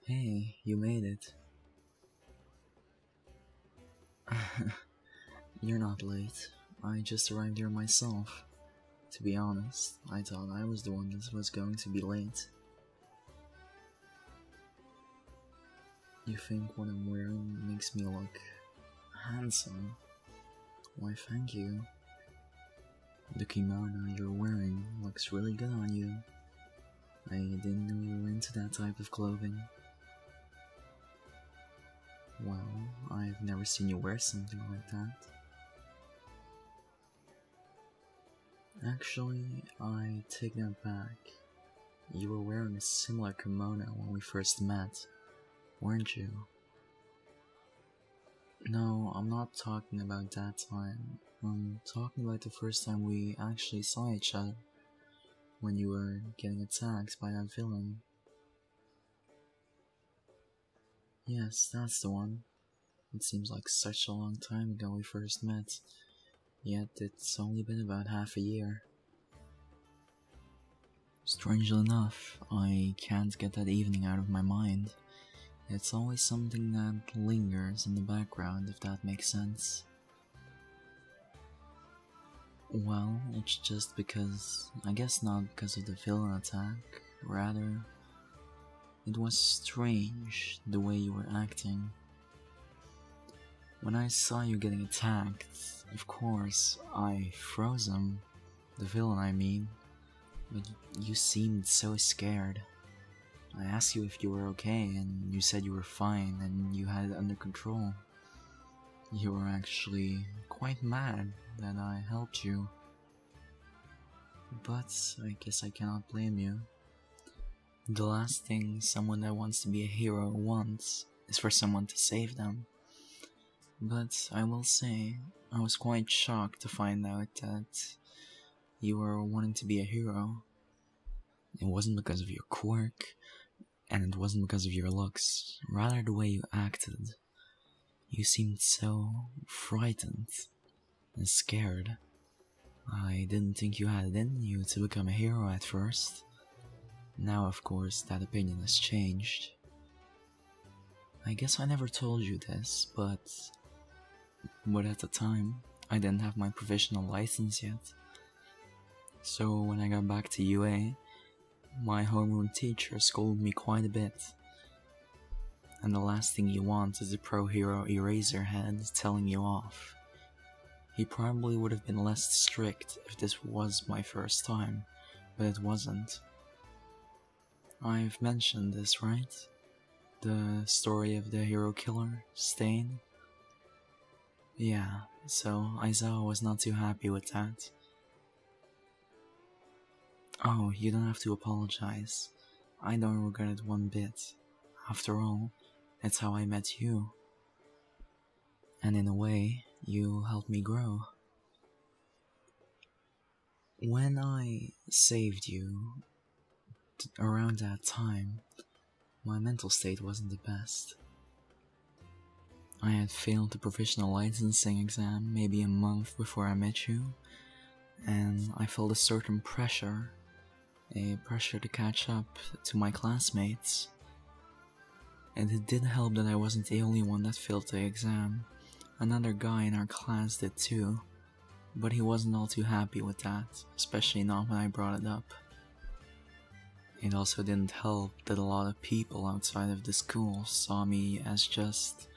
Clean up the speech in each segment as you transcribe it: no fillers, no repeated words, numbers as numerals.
Hey, you made it. You're not late. I just arrived here myself. To be honest, I thought I was the one that was going to be late. You think what I'm wearing makes me look handsome? Why, thank you. The kimono you're wearing looks really good on you. I didn't know you were into that type of clothing. Well, I've never seen you wear something like that. Actually, I take that back. You were wearing a similar kimono when we first met, weren't you? No, I'm not talking about that time. I'm talking about the first time we actually saw each other, when you were getting attacked by that villain. Yes, that's the one. It seems like such a long time ago we first met, yet it's only been about half a year. Strangely enough, I can't get that evening out of my mind. It's always something that lingers in the background, if that makes sense. Well, it's just because, I guess not because of the villain attack, rather, it was strange the way you were acting. When I saw you getting attacked, of course, I froze him, the villain I mean, but you seemed so scared. I asked you if you were okay, and you said you were fine and you had it under control. You were actually quite mad that I helped you. But I guess I cannot blame you. The last thing someone that wants to be a hero wants is for someone to save them. But I will say, I was quite shocked to find out that you were wanting to be a hero. It wasn't because of your quirk, and it wasn't because of your looks, rather the way you acted. You seemed so frightened and scared. I didn't think you had it in you to become a hero at first. Now, of course, that opinion has changed. I guess I never told you this, but at the time, I didn't have my provisional license yet. So when I got back to UA, my homeroom teacher scolded me quite a bit. And the last thing you want is a pro-hero Eraserhead telling you off. He probably would have been less strict if this was my first time, but it wasn't. I've mentioned this, right? The story of the hero killer, Stain? Yeah, so Aizawa was not too happy with that. Oh, you don't have to apologize. I don't regret it one bit. After all, it's how I met you. And in a way, you helped me grow. When I saved you, around that time, my mental state wasn't the best. I had failed the provisional licensing exam maybe a month before I met you, and I felt a certain pressure, a pressure to catch up to my classmates. And it did help that I wasn't the only one that failed the exam. Another guy in our class did too, but he wasn't all too happy with that, especially not when I brought it up. It also didn't help that a lot of people outside of the school saw me as just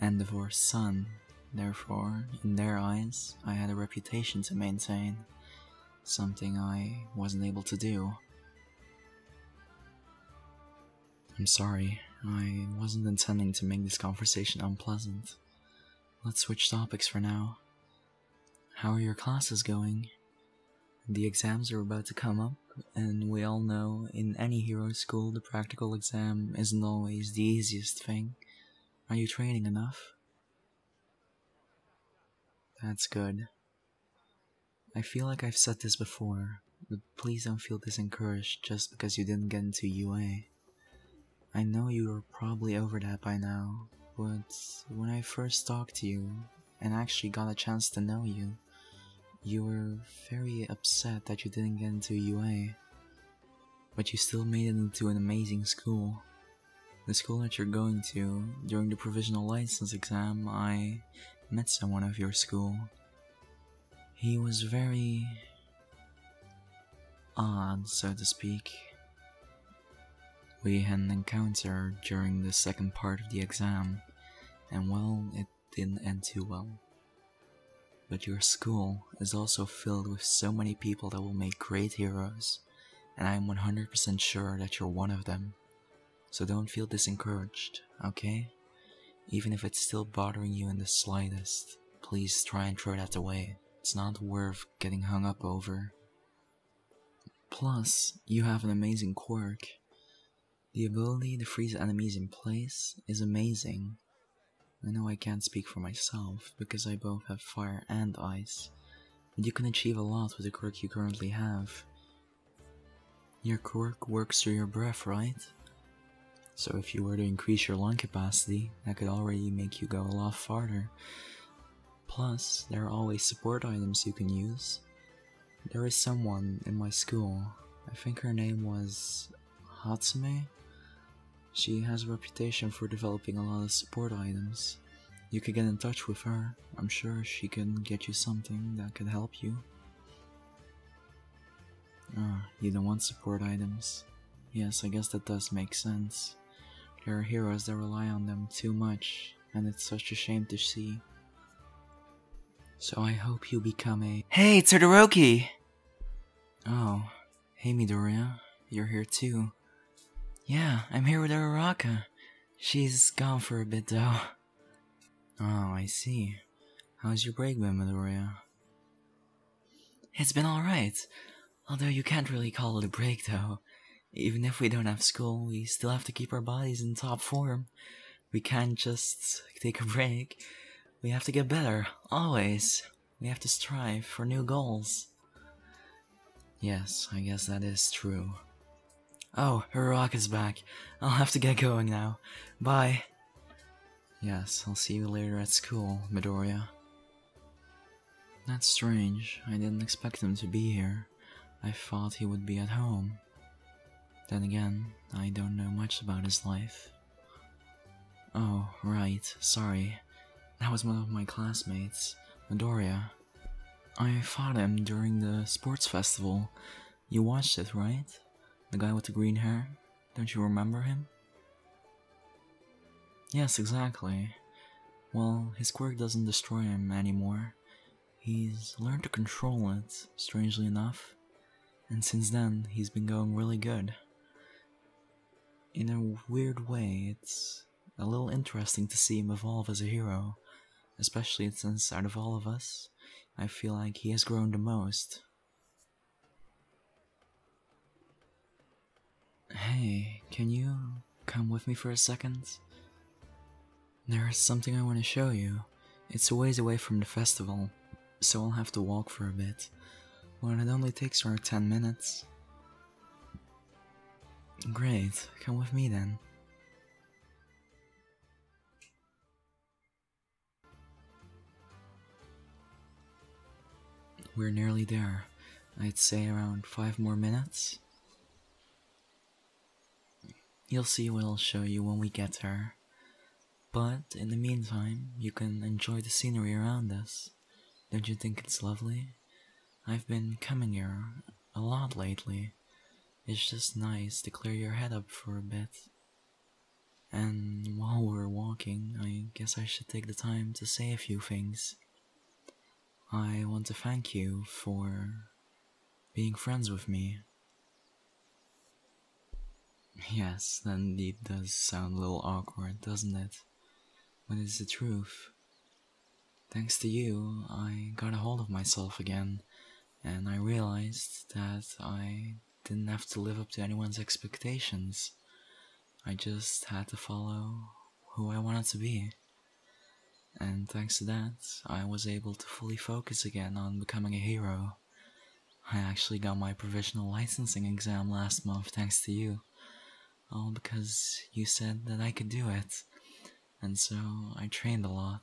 Endeavor's son. Therefore, in their eyes, I had a reputation to maintain, something I wasn't able to do. I'm sorry, I wasn't intending to make this conversation unpleasant. Let's switch topics for now. How are your classes going? The exams are about to come up, and we all know in any hero school the practical exam isn't always the easiest thing. Are you training enough? That's good. I feel like I've said this before, but please don't feel disencouraged just because you didn't get into UA. I know you are probably over that by now, but when I first talked to you, and actually got a chance to know you, you were very upset that you didn't get into UA, but you still made it into an amazing school. The school that you're going to, during the provisional license exam, I met someone of your school. He was very odd, so to speak. We had an encounter during the second part of the exam, and well, it didn't end too well. But your school is also filled with so many people that will make great heroes, and I'm 100% sure that you're one of them. So don't feel discouraged, okay? Even if it's still bothering you in the slightest, please try and throw that away. It's not worth getting hung up over. Plus, you have an amazing quirk. The ability to freeze enemies in place is amazing. I know I can't speak for myself, because I both have fire and ice, but you can achieve a lot with the quirk you currently have. Your quirk works through your breath, right? So if you were to increase your lung capacity, that could already make you go a lot farther. Plus, there are always support items you can use. There is someone in my school, I think her name was Hatsume. She has a reputation for developing a lot of support items. You could get in touch with her. I'm sure she can get you something that could help you. You don't want support items. Yes, I guess that does make sense. There are heroes that rely on them too much, and it's such a shame to see. So I hope you become a— Hey, Todoroki! Oh, hey Midoriya, you're here too. Yeah, I'm here with Uraraka. She's gone for a bit though. Oh, I see. How's your break been, Midoriya? It's been alright. Although you can't really call it a break though. Even if we don't have school, we still have to keep our bodies in top form. We can't just take a break. We have to get better, always. We have to strive for new goals. Yes, I guess that is true. Oh, Uraraka's back. I'll have to get going now. Bye. Yes, I'll see you later at school, Midoriya. That's strange. I didn't expect him to be here. I thought he would be at home. Then again, I don't know much about his life. Oh, right, sorry. That was one of my classmates, Midoriya. I fought him during the sports festival. You watched it, right? The guy with the green hair? Don't you remember him? Yes, exactly. Well, his quirk doesn't destroy him anymore. He's learned to control it, strangely enough. And since then, he's been going really good. In a weird way, it's a little interesting to see him evolve as a hero. Especially since out of all of us, I feel like he has grown the most. Hey, can you come with me for a second? There's something I want to show you. It's a ways away from the festival, so I'll have to walk for a bit. Well, it only takes around 10 minutes. Great, come with me then. We're nearly there. I'd say around 5 more minutes. You'll see what I'll show you when we get there. But in the meantime, you can enjoy the scenery around us. Don't you think it's lovely? I've been coming here a lot lately. It's just nice to clear your head up for a bit. And while we're walking, I guess I should take the time to say a few things. I want to thank you for being friends with me. Yes, that indeed does sound a little awkward, doesn't it? But it's the truth. Thanks to you, I got a hold of myself again, and I realized that I didn't have to live up to anyone's expectations. I just had to follow who I wanted to be. And thanks to that, I was able to fully focus again on becoming a hero. I actually got my provisional licensing exam last month thanks to you. All because you said that I could do it. And so I trained a lot.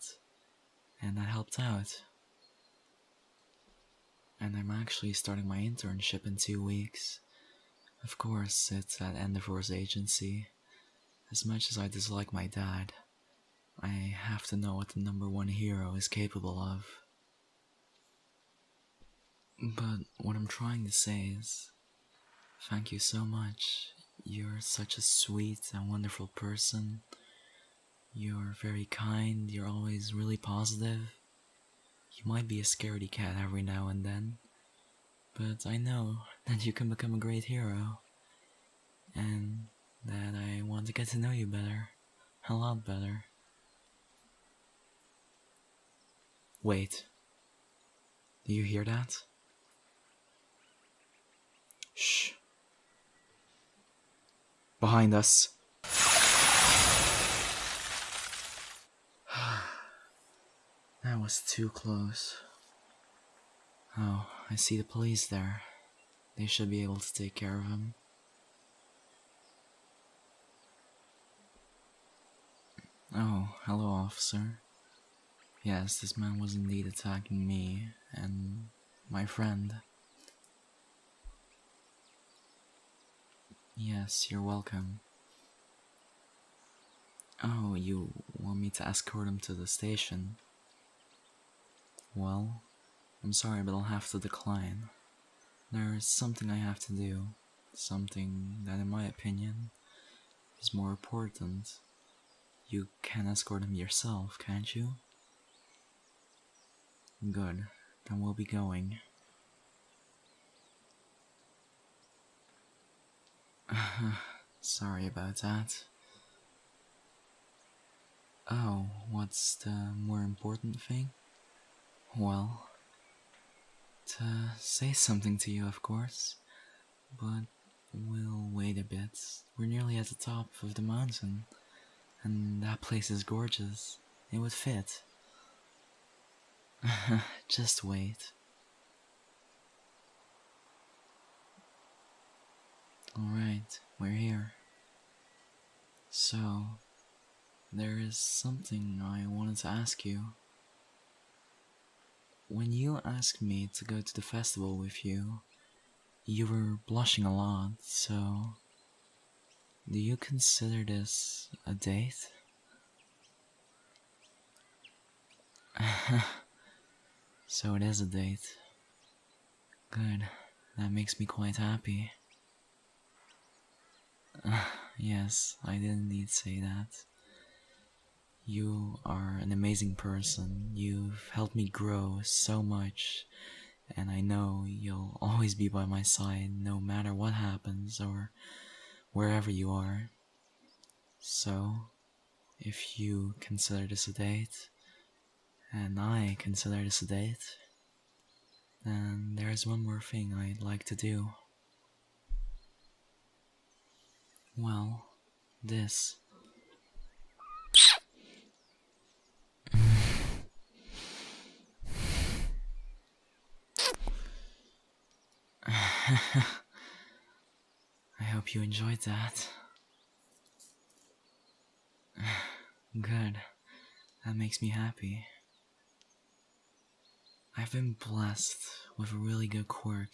And that helped out. And I'm actually starting my internship in 2 weeks. Of course, it's at Endeavor's agency. As much as I dislike my dad, I have to know what the #1 hero is capable of. But what I'm trying to say is, thank you so much. You're such a sweet and wonderful person. You're very kind, you're always really positive. You might be a scaredy cat every now and then, but I know that you can become a great hero. And that I want to get to know you better. A lot better. Wait. Do you hear that? Shh. Behind us. That was too close. Oh, I see the police there. They should be able to take care of him. Oh, hello, officer. Yes, this man was indeed attacking me and my friend. Yes, you're welcome. Oh, you want me to escort him to the station? Well, I'm sorry, but I'll have to decline. There's something I have to do. Something that, in my opinion, is more important. You can escort him yourself, can't you? Good, then we'll be going. Sorry about that. Oh, what's the more important thing? Well, to say something to you, of course, but we'll wait a bit. We're nearly at the top of the mountain, and that place is gorgeous. It would fit. Just wait. Alright, we're here. So, there is something I wanted to ask you. When you asked me to go to the festival with you, you were blushing a lot, so do you consider this a date? So it is a date. Good, that makes me quite happy. Yes, I didn't need to say that. You are an amazing person. You've helped me grow so much, and I know you'll always be by my side no matter what happens or wherever you are. So, if you consider this a date, and I consider this a date, then there's one more thing I'd like to do. Well, this. I hope you enjoyed that. Good. That makes me happy. I've been blessed with a really good quirk.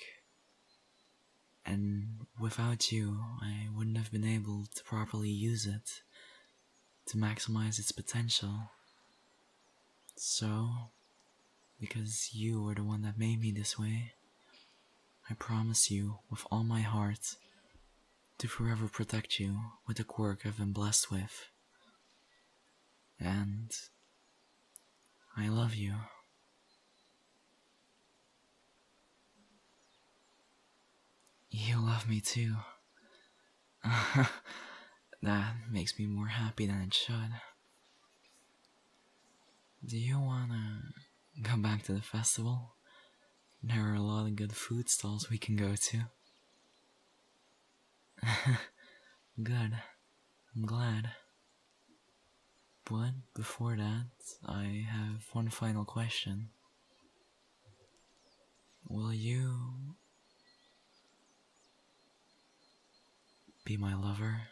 And without you, I wouldn't have been able to properly use it to maximize its potential. So, because you were the one that made me this way, I promise you with all my heart to forever protect you with the quirk I've been blessed with. And I love you. You love me too. That makes me more happy than it should. Do you wanna go back to the festival? There are a lot of good food stalls we can go to. Good. I'm glad. But before that, I have one final question. Will you be my lover?